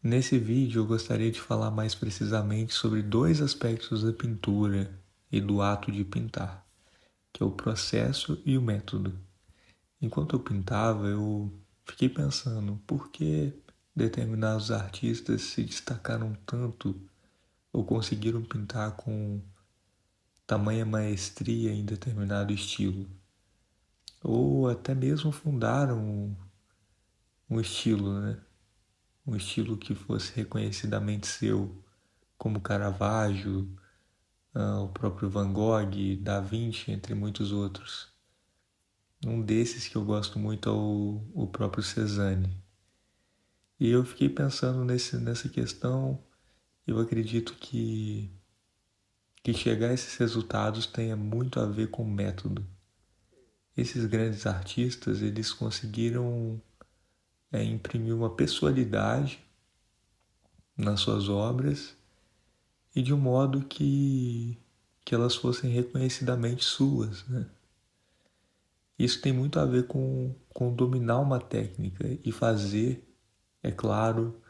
Nesse vídeo eu gostaria de falar mais precisamente sobre dois aspectos da pintura e do ato de pintar, que é o processo e o método. Enquanto eu pintava, eu fiquei pensando por que determinados artistas se destacaram tanto ou conseguiram pintar com tamanha maestria em determinado estilo, ou até mesmo fundaram um estilo, né? Um estilo que fosse reconhecidamente seu, como Caravaggio, o próprio Van Gogh, Da Vinci, entre muitos outros. Um desses que eu gosto muito é o próprio Cézanne. E eu fiquei pensando nessa questão. Eu acredito que chegar a esses resultados tenha muito a ver com método. Esses grandes artistas, eles conseguiram imprimir uma pessoalidade nas suas obras e de um modo que elas fossem reconhecidamente suas, né? Isso tem muito a ver com dominar uma técnica e fazer, é claro,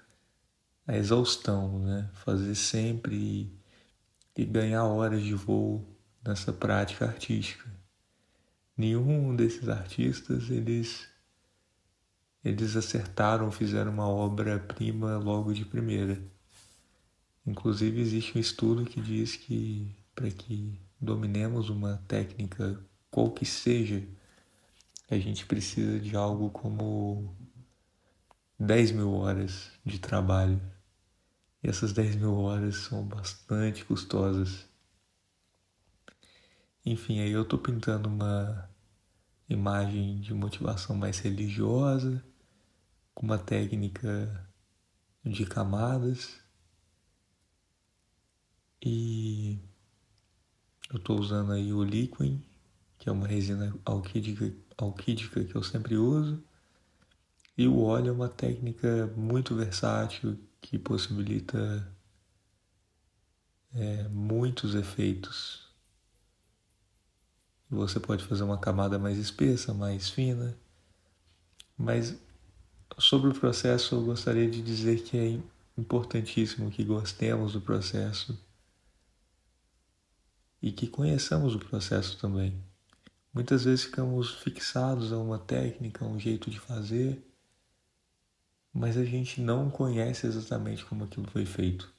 a exaustão, né? Fazer sempre e ganhar horas de voo nessa prática artística. Nenhum desses artistas, eles acertaram, fizeram uma obra-prima logo de primeira. Inclusive existe um estudo que diz que para que dominemos uma técnica, qual que seja, a gente precisa de algo como 10.000 horas de trabalho. E essas 10.000 horas são bastante custosas. Enfim, aí eu tô pintando uma imagem de motivação mais religiosa, com uma técnica de camadas. E eu tô usando aí o Liquin, que é uma resina alquídica que eu sempre uso. E o óleo é uma técnica muito versátil que possibilita muitos efeitos. Você pode fazer uma camada mais espessa, mais fina, mas sobre o processo eu gostaria de dizer que é importantíssimo que gostemos do processo e que conheçamos o processo também. Muitas vezes ficamos fixados a uma técnica, a um jeito de fazer, mas a gente não conhece exatamente como aquilo foi feito.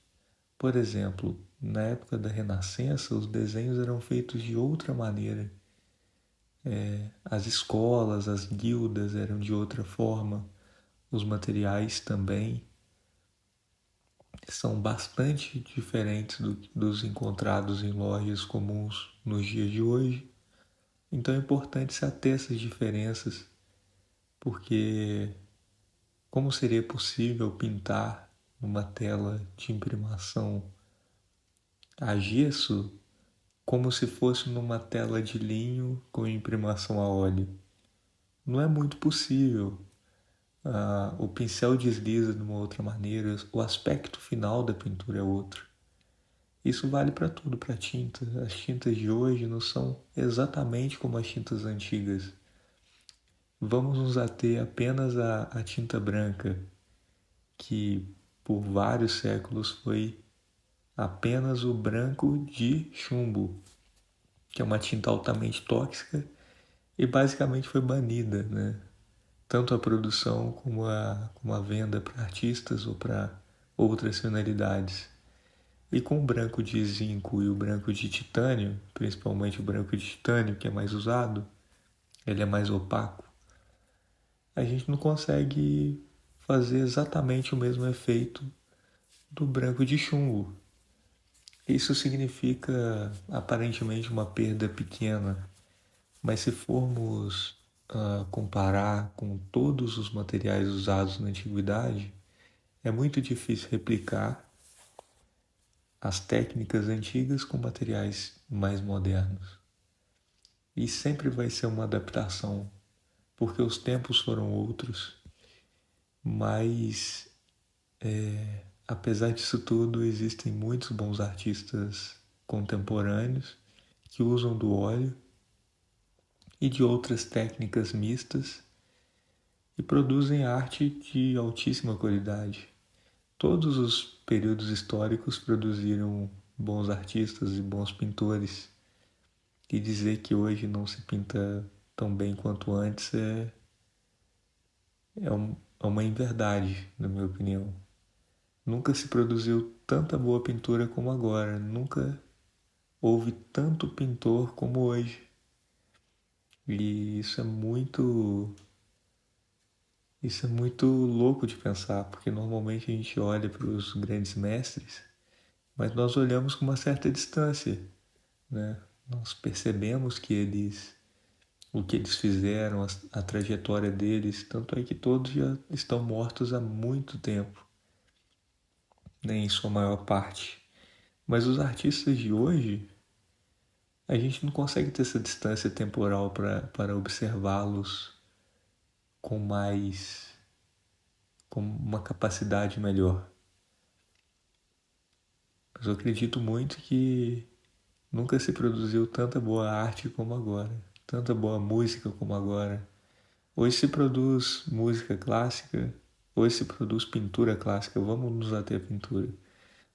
Por exemplo, na época da Renascença, os desenhos eram feitos de outra maneira. As escolas, as guildas eram de outra forma, os materiais também são bastante diferentes dos encontrados em lojas comuns nos dias de hoje. Então é importante se ater a essas diferenças, porque como seria possível pintar numa tela de imprimação a gesso como se fosse numa tela de linho com imprimação a óleo? Não é muito possível. O pincel desliza de uma outra maneira, o aspecto final da pintura é outro. Isso vale para tudo, para tinta. As tintas de hoje não são exatamente como as tintas antigas. Vamos nos ater apenas à tinta branca, que por vários séculos foi apenas o branco de chumbo, que é uma tinta altamente tóxica e basicamente foi banida, né? Tanto a produção como a venda para artistas ou para outras finalidades. E com o branco de zinco e o branco de titânio, principalmente o branco de titânio que é mais usado, ele é mais opaco, a gente não consegue fazer exatamente o mesmo efeito do branco de chumbo. Isso significa aparentemente uma perda pequena, mas se formos comparar com todos os materiais usados na antiguidade, é muito difícil replicar as técnicas antigas com materiais mais modernos. E sempre vai ser uma adaptação, porque os tempos foram outros, mas apesar disso tudo, existem muitos bons artistas contemporâneos que usam do óleo e de outras técnicas mistas e produzem arte de altíssima qualidade. Todos os períodos históricos produziram bons artistas e bons pintores. E dizer que hoje não se pinta tão bem quanto antes é uma inverdade, na minha opinião. Nunca se produziu tanta boa pintura como agora. Nunca houve tanto pintor como hoje. E isso é muito louco de pensar, porque normalmente a gente olha para os grandes mestres, mas nós olhamos com uma certa distância, né? Nós percebemos o que eles fizeram, a trajetória deles, tanto é que todos já estão mortos há muito tempo, né, em sua maior parte. Mas os artistas de hoje, a gente não consegue ter essa distância temporal para observá-los com mais, com uma capacidade melhor. Mas eu acredito muito que nunca se produziu tanta boa arte como agora, tanta boa música como agora. Hoje se produz música clássica, hoje se produz pintura clássica, vamos nos ater à pintura.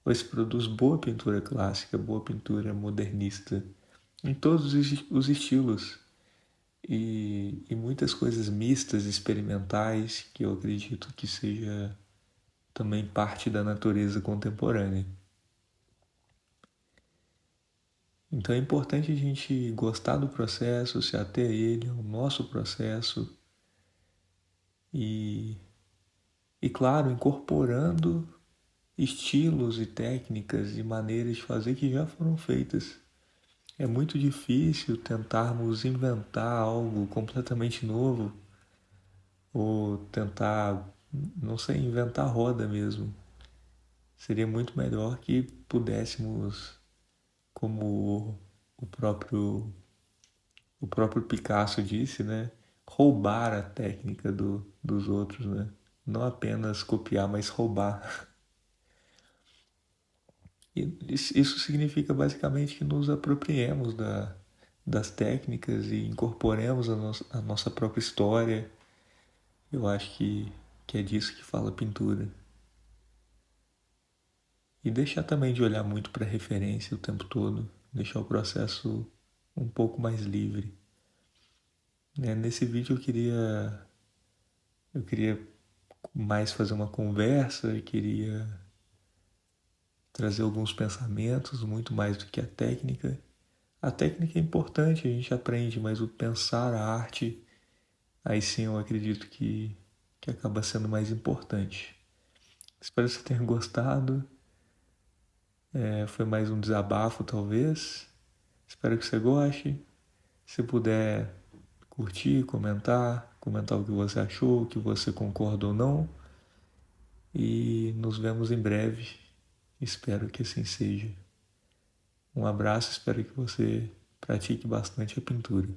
Hoje se produz boa pintura clássica, boa pintura modernista, em todos os estilos. E muitas coisas mistas, experimentais, que eu acredito que seja também parte da natureza contemporânea. Então é importante a gente gostar do processo, se ater a ele, ao nosso processo e, e claro, incorporando estilos e técnicas e maneiras de fazer que já foram feitas. É muito difícil tentarmos inventar algo completamente novo ou tentar, não sei, inventar roda mesmo. Seria muito melhor que pudéssemos, como o próprio o próprio Picasso disse, né? Roubar a técnica dos outros, né? Não apenas copiar, mas roubar. E isso significa basicamente que nos apropriemos das técnicas e incorporemos a nossa própria história. Eu acho que é disso que fala a pintura. E deixar também de olhar muito para referência o tempo todo, deixar o processo um pouco mais livre. Nesse vídeo eu queria mais fazer uma conversa, eu queria trazer alguns pensamentos, muito mais do que a técnica. A técnica é importante, a gente aprende, mas o pensar a arte, aí sim eu acredito que acaba sendo mais importante. Espero que você tenha gostado. Foi mais um desabafo, talvez. Espero que você goste. Se puder curtir, comentar o que você achou, o que você concorda ou não. E nos vemos em breve. Espero que assim seja. Um abraço, espero que você pratique bastante a pintura.